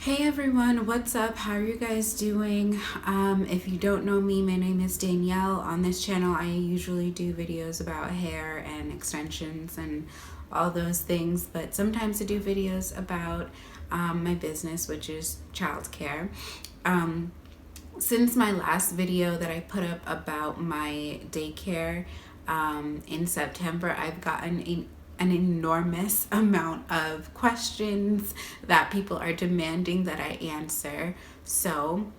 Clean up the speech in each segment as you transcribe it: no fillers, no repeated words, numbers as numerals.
Hey everyone, what's up? How are you guys doing? If you don't know me, my name is Danielle. On this channel, I usually do videos about hair and extensions and all those things, but sometimes I do videos about my business, which is childcare. Since my last video that I put up about my daycare in September, I've gotten an enormous amount of questions that people are demanding that I answer. So,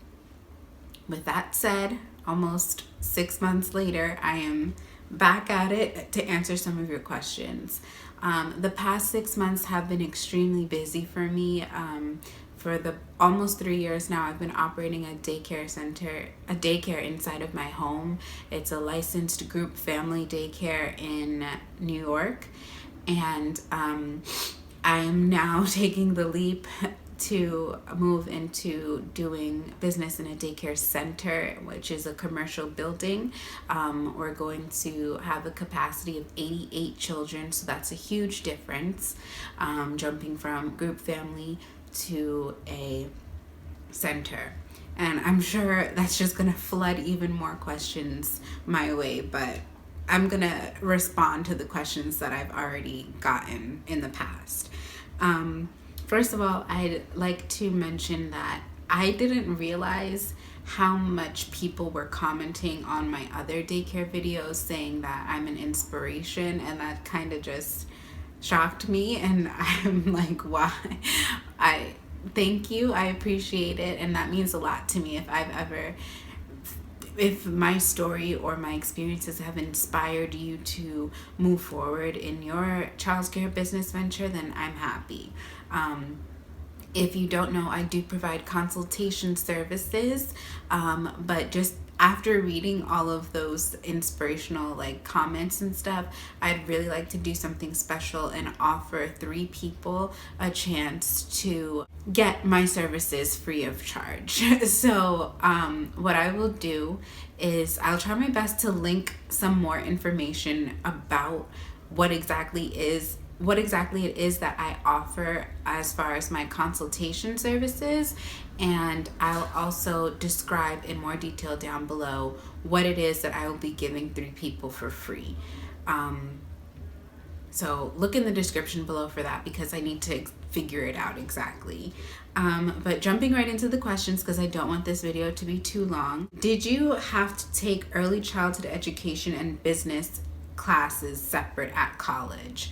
with that said, almost 6 months later, I am back at it to answer some of your questions. The past 6 months have been extremely busy for me. For the almost 3 years now, I've been operating a daycare center, a daycare inside of my home. It's a licensed group family daycare in New York. And I am now taking the leap to move into doing business in a daycare center, which is a commercial building. We're going to have a capacity of 88 children, so that's a huge difference, jumping from group family to a center. And I'm sure that's just going to flood even more questions my way, but I'm going to respond to the questions that I've already gotten in the past. First of all, I'd like to mention that I didn't realize how much people were commenting on my other daycare videos saying that I'm an inspiration, and that kind of just shocked me. And I'm like, why? I thank you. I appreciate it, and that means a lot to me. If my story or my experiences have inspired you to move forward in your childcare business venture, then I'm happy. If you don't know, I do provide consultation services, but just after reading all of those inspirational comments and stuff, I'd really like to do something special and offer 3 people a chance to get my services free of charge. So what I will do is I'll try my best to link some more information about what exactly it is that I offer as far as my consultation services, and I'll also describe in more detail down below what it is that I will be giving 3 people for free. So look in the description below for that, because I need to figure it out exactly. But jumping right into the questions, because I don't want this video to be too long. Did you have to take early childhood education and business classes separate at college?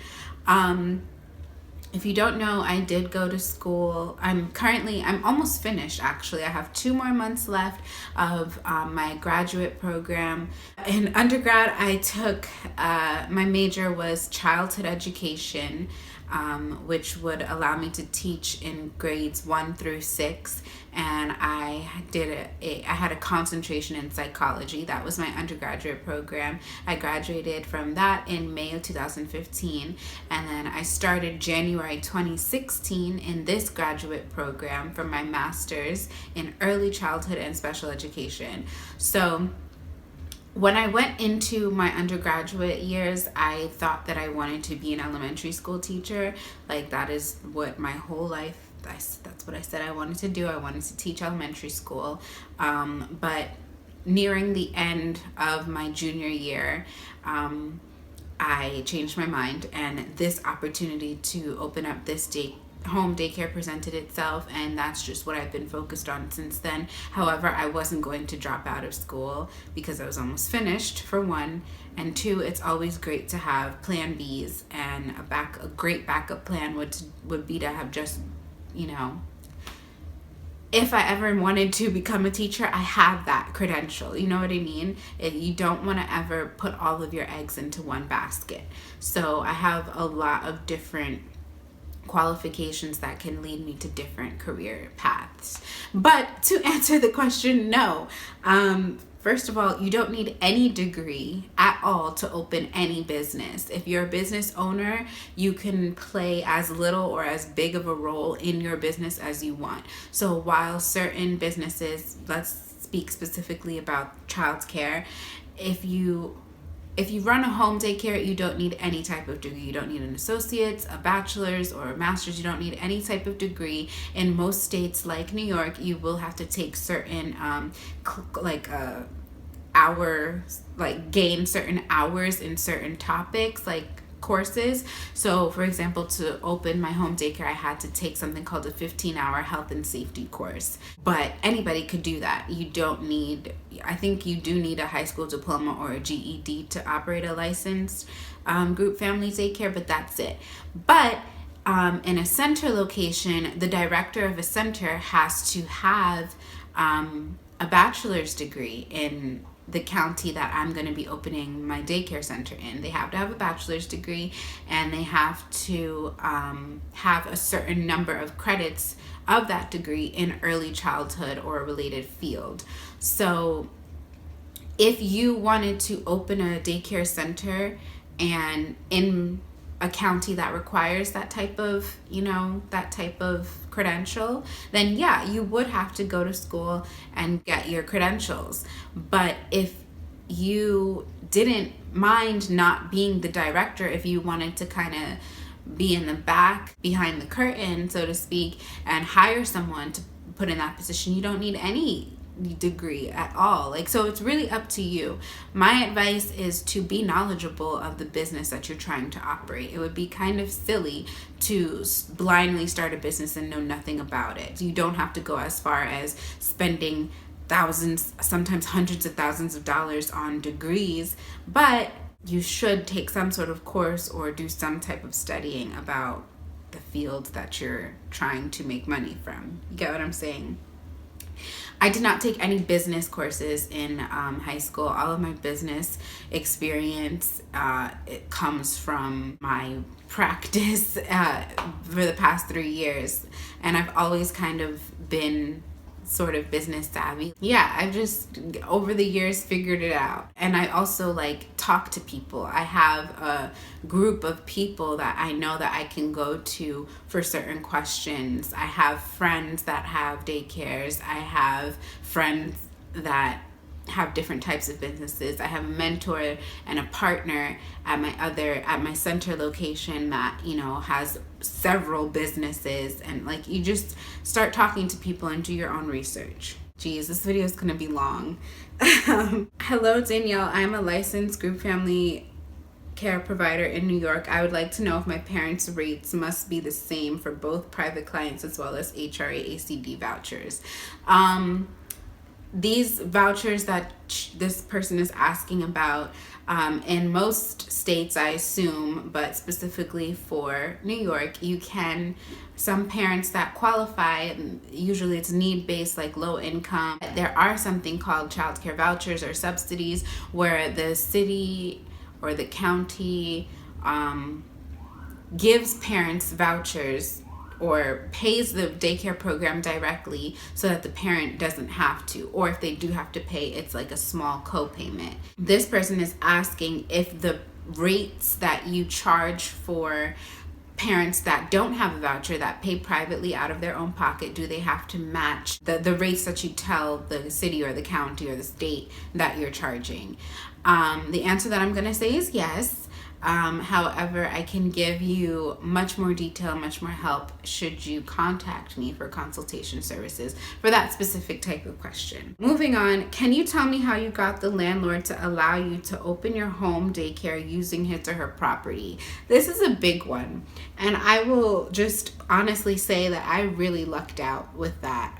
If you don't know, I did go to school. I'm almost finished actually. I have 2 more months left of my graduate program. In undergrad, I took, my major was childhood education, which would allow me to teach in grades 1 through 6. And I had a concentration in psychology. That was my undergraduate program. I graduated from that in May of 2015, and then I started January 2016 in this graduate program for my master's in early childhood and special education. So when I went into my undergraduate years, I thought that I wanted to be an elementary school teacher. That is what my whole life, that's what I said I wanted to do. I wanted to teach elementary school. But nearing the end of my junior year, I changed my mind, and this opportunity to open up this home daycare presented itself, and that's just what I've been focused on since then. However, I wasn't going to drop out of school because I was almost finished, for one, and 2, it's always great to have plan Bs, and a great backup plan would be to have just, if I ever wanted to become a teacher, I have that credential. You know what I mean? You don't want to ever put all of your eggs into one basket. So I have a lot of different qualifications that can lead me to different career paths. But to answer the question, no. First of all, you don't need any degree at all to open any business. If you're a business owner, you can play as little or as big of a role in your business as you want. So while certain businesses, let's speak specifically about childcare, if you if you run a home daycare, you don't need any type of degree. You don't need an associate's, a bachelor's, or a master's. You don't need any type of degree. In most states like New York, you will have to take certain gain certain hours in certain topics, like courses. So for example, to open my home daycare, I had to take something called a 15-hour health and safety course. But anybody could do that. You don't need, I think you do need a high school diploma or a GED to operate a licensed group family daycare, but that's it. But in a center location, the director of a center has to have a bachelor's degree in the county that I'm going to be opening my daycare center in. They have to have a bachelor's degree, and they have to have a certain number of credits of that degree in early childhood or a related field. So if you wanted to open a daycare center and in a county that requires that type of credential, then yeah, you would have to go to school and get your credentials. But if you didn't mind not being the director, if you wanted to kind of be in the back behind the curtain, so to speak, and hire someone to put in that position, you don't need any degree at all. So it's really up to you. My advice is to be knowledgeable of the business that you're trying to operate. It would be kind of silly to blindly start a business and know nothing about it. You don't have to go as far as spending thousands, sometimes hundreds of thousands of dollars on degrees, but you should take some sort of course or do some type of studying about the field that you're trying to make money from. You get what I'm saying? I did not take any business courses in high school. All of my business experience it comes from my practice for the past 3 years. And I've always kind of been sort of business savvy. Yeah, I've just over the years figured it out. And I also talk to people. I have a group of people that I know that I can go to for certain questions. I have friends that have daycares. I have friends that have different types of businesses. I have a mentor and a partner at my center location that has several businesses, and you just start talking to people and do your own research. Geez, this video is gonna be long. Hello, Danielle. I'm a licensed group family care provider in New York. I would like to know if my parents' rates must be the same for both private clients as well as HRA ACD vouchers. These vouchers that this person is asking about, in most states, I assume, but specifically for New York, some parents that qualify, usually it's need-based, low income. There are something called child care vouchers or subsidies where the city or the county gives parents vouchers or pays the daycare program directly so that the parent doesn't have to, or if they do have to pay, it's a small co-payment. This person is asking if the rates that you charge for parents that don't have a voucher, that pay privately out of their own pocket, do they have to match the rates that you tell the city or the county or the state that you're charging? The answer that I'm going to say is yes. However, I can give you much more detail, much more help should you contact me for consultation services for that specific type of question. Moving on, can you tell me how you got the landlord to allow you to open your home daycare using his or her property? This is a big one, and I will just honestly say that I really lucked out with that.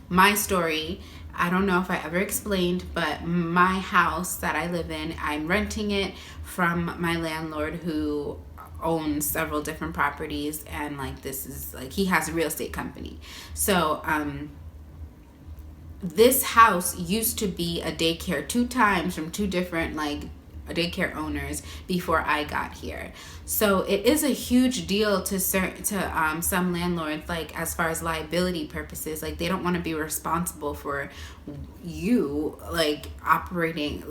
My story, I don't know if I ever explained, but my house that I live in, I'm renting it from my landlord who owns several different properties, and this is he has a real estate company. So this house used to be a daycare 2 times from 2 different daycare owners before I got here. So it is a huge deal to some landlords, as far as liability purposes. They don't want to be responsible for you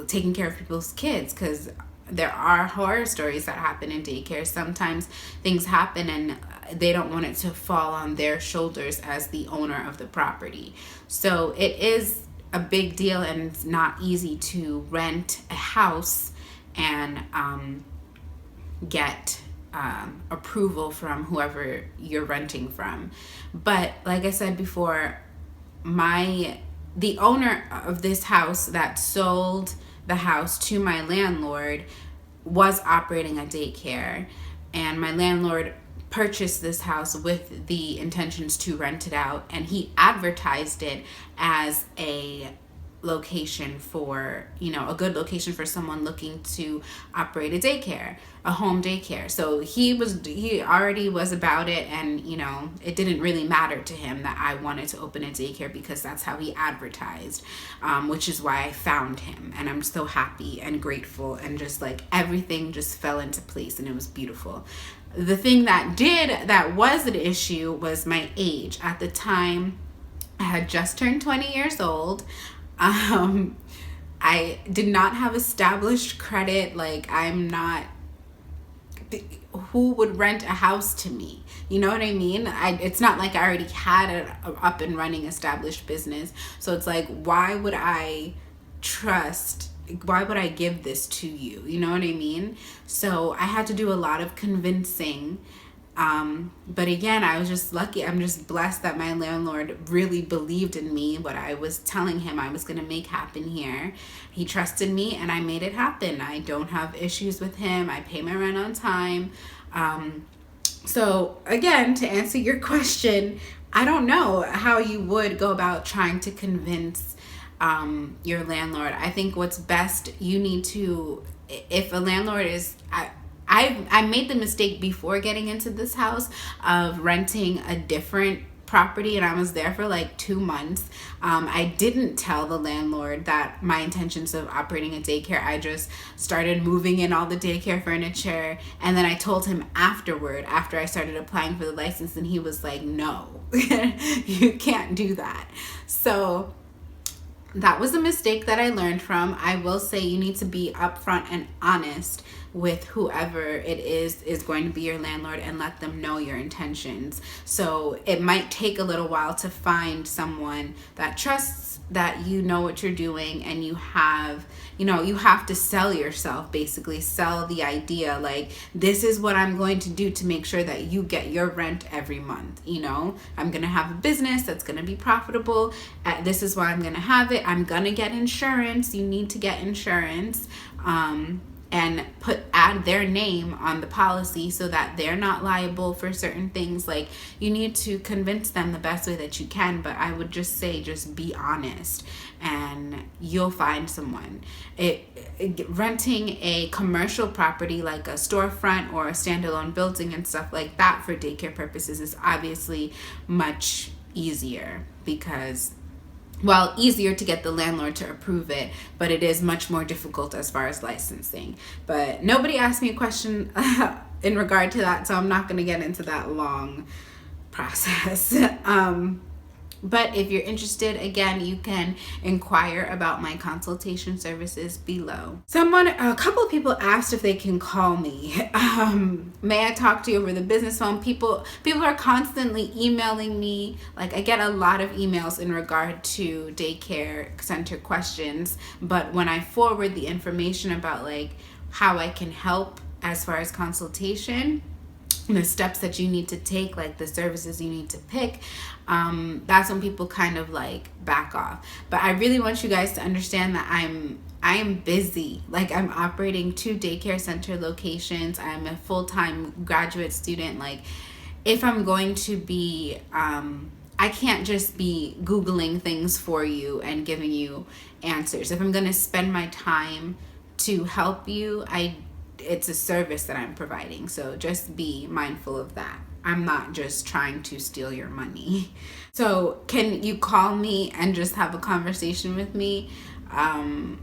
taking care of people's kids, because there are horror stories that happen in daycare. Sometimes things happen and they don't want it to fall on their shoulders as the owner of the property. So it is a big deal, and it's not easy to rent a house and get approval from whoever you're renting from. But like I said before, the owner of this house that sold the house to my landlord was operating a daycare, and my landlord purchased this house with the intentions to rent it out, and he advertised it as a location for, a good location for someone looking to operate a daycare, a home daycare. So he already was about it, and it didn't really matter to him that I wanted to open a daycare, because that's how he advertised, which is why I found him. And I'm so happy and grateful, and just like everything just fell into place, and it was beautiful. The thing that was an issue was my age. At the time, I had just turned 20 years old. I did not have established credit. Like, who would rent a house to me? You know what I mean? It's not like I already had an up and running established business. So it's like, why would I give this to you? You know what I mean? So I had to do a lot of convincing. But again, I was just lucky. I'm just blessed that my landlord really believed in me, what I was telling him I was going to make happen here. He trusted me, and I made it happen. I don't have issues with him. I pay my rent on time. So again, to answer your question, I don't know how you would go about trying to convince your landlord. I think what's best, you need to, if a landlord is, I made the mistake before getting into this house of renting a different property, and I was there for like 2 months. I didn't tell the landlord that my intentions of operating a daycare. I just started moving in all the daycare furniture, and then I told him afterward, after I started applying for the license, and he was like, no, you can't do that. So that was a mistake that I learned from. I will say you need to be upfront and honest with whoever it is going to be your landlord, and let them know your intentions. So it might take a little while to find someone that trusts that you know what you're doing, and you have to sell yourself, basically sell the idea, like, this is what I'm going to do to make sure that you get your rent every month. I'm going to have a business that's going to be profitable. This is why I'm going to have it. I'm going to get insurance. You need to get insurance. And add their name on the policy so that they're not liable for certain things. Like, you need to convince them the best way that you can. But I would just say, just be honest, and you'll find someone. Renting a commercial property like a storefront or a standalone building and stuff like that for daycare purposes is obviously much easier, because easier to get the landlord to approve it, but it is much more difficult as far as licensing. But nobody asked me a question in regard to that, so I'm not going to get into that long process. But if you're interested, again, you can inquire about my consultation services below. A couple of people asked if they can call me. May I talk to you over the business phone? People are constantly emailing me. Like, I get a lot of emails in regard to daycare center questions, but when I forward the information about like how I can help as far as consultation, the steps that you need to take, like the services you need to pick, that's when people kind of like back off. But I really want you guys to understand that I am busy. Like, I'm operating 2 daycare center locations. I'm a full-time graduate student. Like, if I'm going to be, I can't just be Googling things for you and giving you answers. If I'm going to spend my time to help you, it's a service that I'm providing. So just be mindful of that. I'm not just trying to steal your money. So can you call me and just have a conversation with me? And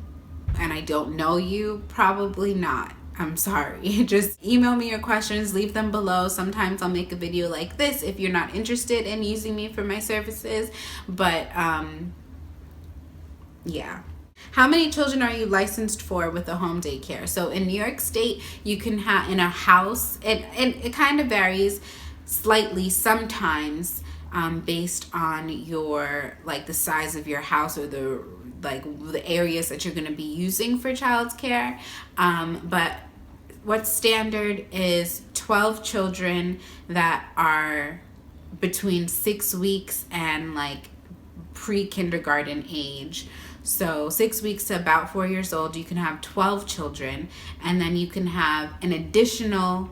I don't know you? Probably not. I'm sorry. Just email me your questions, leave them below. Sometimes I'll make a video like this if you're not interested in using me for my services. But yeah. How many children are you licensed for with a home daycare? So in New York State, you can have in a house, it kind of varies slightly sometimes. based on your, like, the size of your house, or the areas that you're going to be using for childcare. But what's standard is 12 children that are between 6 weeks and like pre-kindergarten age. So 6 weeks to about 4 years old, you can have 12 children, and then you can have an additional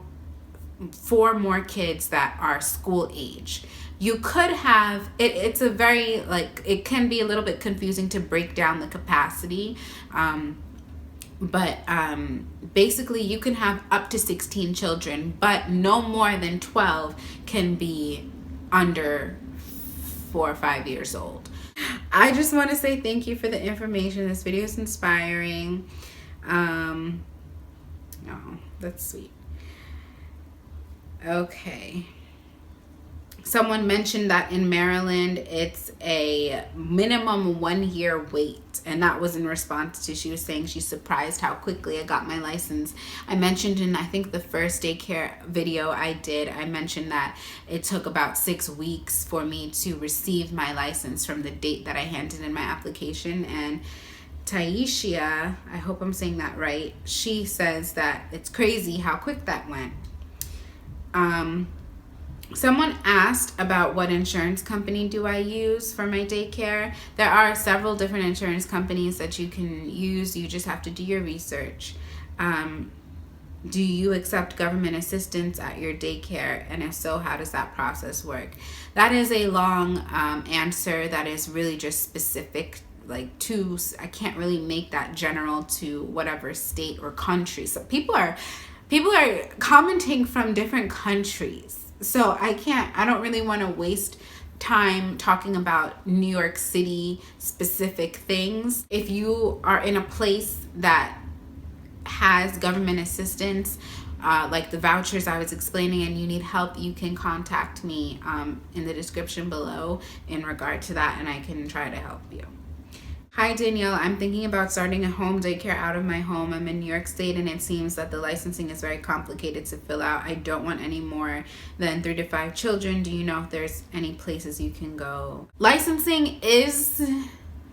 4 more kids that are school age. You could have it's a very, like, it can be a little bit confusing to break down the capacity, but basically you can have up to 16 children, but no more than 12 can be under 4 or 5 years old. I just want to say thank you for the information. This video is inspiring. Oh, that's sweet. Okay. Someone mentioned that in Maryland, it's a minimum 1 year wait. And that was in response to, she was saying she's surprised how quickly I got my license. I mentioned in, I think, the first daycare video I did, I mentioned that it took about 6 weeks for me to receive my license from the date that I handed in my application. And Taishia, I hope I'm saying that right, she says that it's crazy how quick that went. Someone asked about what insurance company do I use for my daycare. There are several different insurance companies that you can use. You just have to do your research. Do you accept government assistance at your daycare? And if so, how does that process work? That is a long answer that is really just specific, like, to, I can't really make that general to whatever state or country. So people are commenting from different countries. So I don't really want to waste time talking about New York City specific things. If you are in a place that has government assistance, like the vouchers I was explaining, and you need help, you can contact me in the description below in regard to that, and I can try to help you. Hi Danielle, I'm thinking about starting a home daycare out of my home. I'm in New York State and it seems that the licensing is very complicated to fill out. I don't want any more than 3 to 5 children. Do you know if there's any places you can go? Licensing is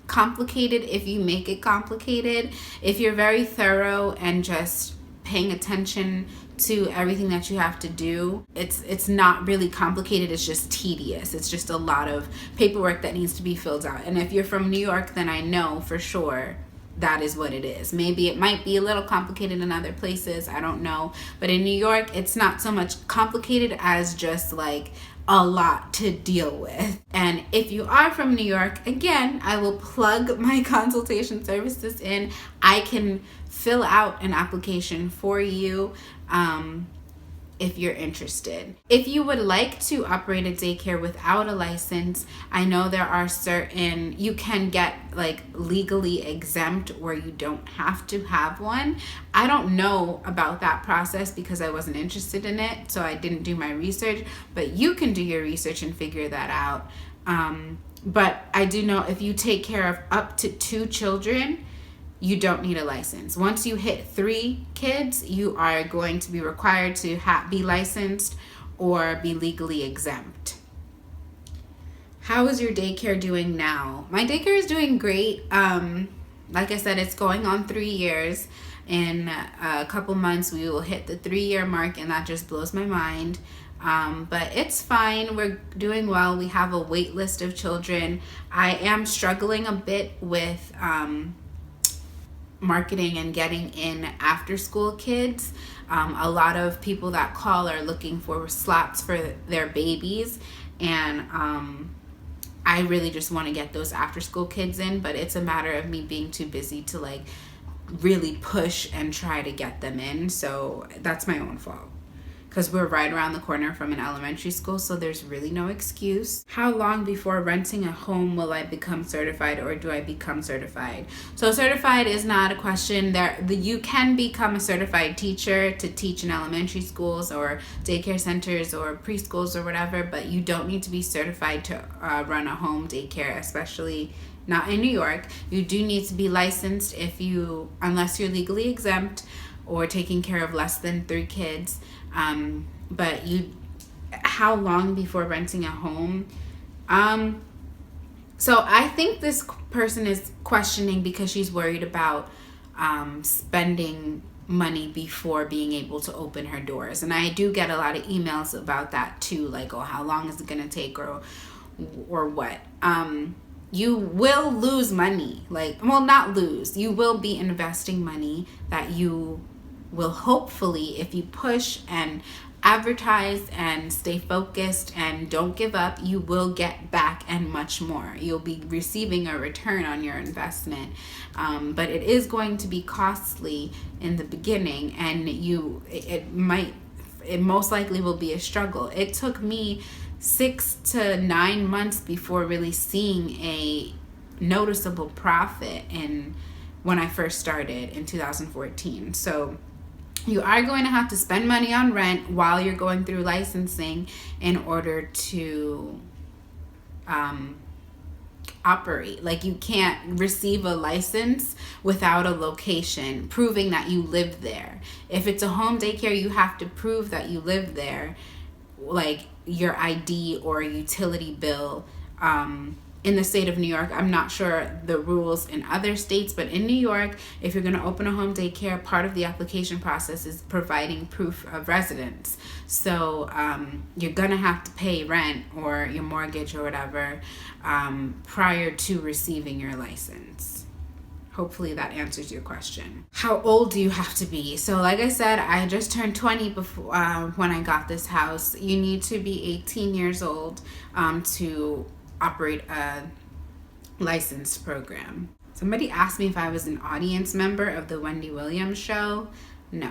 complicated if you make it complicated. If you're very thorough and just paying attention to everything that you have to do, it's not really complicated. It's just tedious. It's just a lot of paperwork that needs to be filled out. And if you're from New York, then I know for sure that is what it is. Maybe it might be a little complicated in other places, I don't know, but in New York it's not so much complicated as just like a lot to deal with. And if you are from New York, again, I will plug my consultation services in. I can fill out an application for you if you're interested. If you would like to operate a daycare without a license, I know there are certain, you can get like legally exempt where you don't have to have one. I don't know about that process because I wasn't interested in it, so I didn't do my research, but you can do your research and figure that out. But I do know if you take care of up to 2 children, you don't need a license. Once you hit 3 kids, you are going to be required to be licensed or be legally exempt. How is your daycare doing now? My daycare is doing great. Like I said, it's going on 3 years. In a couple months, we will hit the 3-year mark, and that just blows my mind. But it's fine. We're doing well. We have a wait list of children. I am struggling a bit with marketing and getting in after school kids. A lot of people that call are looking for slots for their babies, and I really just want to get those after school kids in, but it's a matter of me being too busy to like really push and try to get them in. So that's my own fault, because we're right around the corner from an elementary school, so there's really no excuse. How long before renting a home will I become certified, or do I become certified? So certified is not a question. You can become a certified teacher to teach in elementary schools or daycare centers or preschools or whatever, but you don't need to be certified to run a home daycare, especially not in New York. You do need to be licensed unless you're legally exempt or taking care of less than 3 kids. But how long before renting a home? So I think this person is questioning because she's worried about spending money before being able to open her doors. And I do get a lot of emails about that too, like, oh, how long is it going to take, or what. You will lose money. Like, well, not lose. You will be investing money that you will hopefully, if you push and advertise and stay focused and don't give up, you will get back and much more. You'll be receiving a return on your investment. But it is going to be costly in the beginning, and it most likely will be a struggle. It took me 6 to 9 months before really seeing a noticeable profit when I first started in 2014. So you are going to have to spend money on rent while you're going through licensing in order to operate. Like, you can't receive a license without a location proving that you live there. If it's a home daycare, you have to prove that you live there, like your ID or a utility bill. In the state of New York, I'm not sure the rules in other states, but in New York, if you're going to open a home daycare, part of the application process is providing proof of residence. So you're going to have to pay rent or your mortgage or whatever prior to receiving your license. Hopefully that answers your question. How old do you have to be? So like I said, I just turned 20 before when I got this house. You need to be 18 years old to operate a licensed program. Somebody asked me if I was an audience member of the Wendy Williams show. No.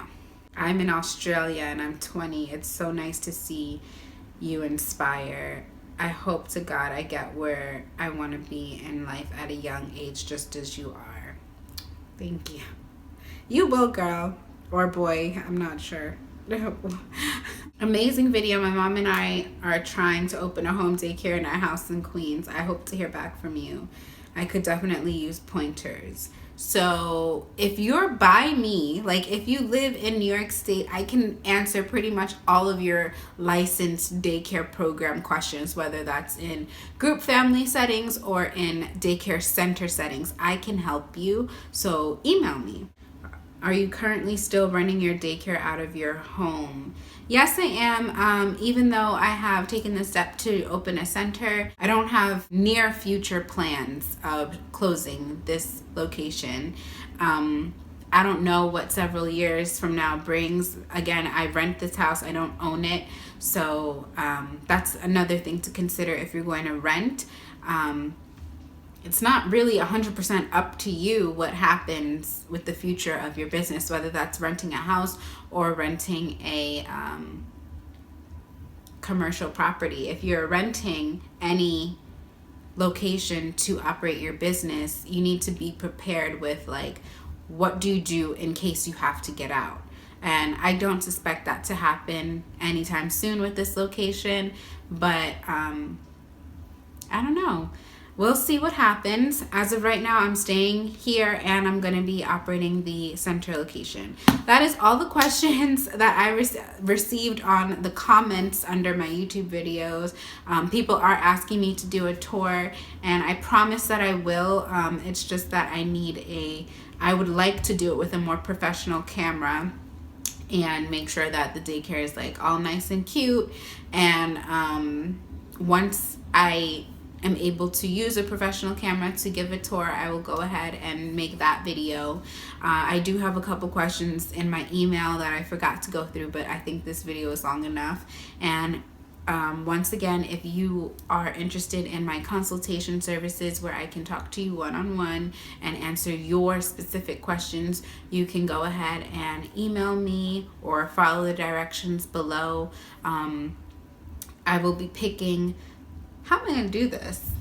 I'm in Australia and I'm 20. It's so nice to see you inspire. I hope to God I get where I want to be in life at a young age, just as you are. Thank you. You will, girl. Or boy. I'm not sure. Amazing video. My mom and I are trying to open a home daycare in our house in Queens. I hope to hear back from you. I could definitely use pointers. So if you're by me, like if you live in New York State, I can answer pretty much all of your licensed daycare program questions, whether that's in group family settings or in daycare center settings. I can help you. So email me. Are you currently still running your daycare out of your home? Yes, I am. Even though I have taken the step to open a center, I don't have near future plans of closing this location. I don't know what several years from now brings. Again, I rent this house. I don't own it. So that's another thing to consider if you're going to rent. It's not really 100% up to you what happens with the future of your business, whether that's renting a house or renting a commercial property. If you're renting any location to operate your business, you need to be prepared with, like, what do you do in case you have to get out? And I don't suspect that to happen anytime soon with this location, but I don't know. We'll see what happens. As of right now, I'm staying here and I'm going to be operating the center location. That is all the questions that I received on the comments under my YouTube videos. People are asking me to do a tour, and I promise that I will. It's just that I would like to do it with a more professional camera and make sure that the daycare is like all nice and cute. And once I am able to use a professional camera to give a tour, I will go ahead and make that video. I do have a couple questions in my email that I forgot to go through, but I think this video is long enough. And once again, if you are interested in my consultation services where I can talk to you one-on-one and answer your specific questions, you can go ahead and email me or follow the directions below. I will be picking... How am I going to do this?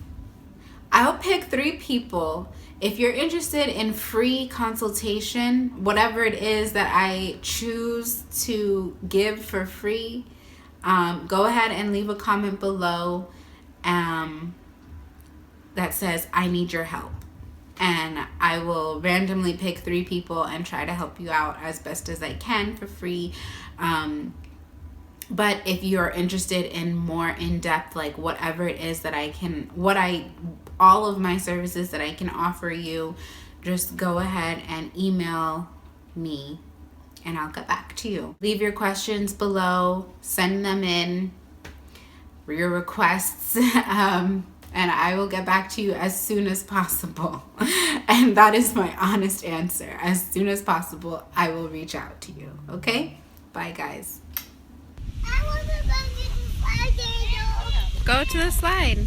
I'll pick 3 people. If you're interested in free consultation, whatever it is that I choose to give for free, go ahead and leave a comment below that says, I need your help. And I will randomly pick 3 people and try to help you out as best as I can for free. But if you're interested in more in-depth, like whatever it is that all of my services that I can offer you, just go ahead and email me and I'll get back to you. Leave your questions below, send them in, your requests, and I will get back to you as soon as possible. And that is my honest answer. As soon as possible, I will reach out to you. Okay? Bye, guys. I want to go to the slide. Go to the slide.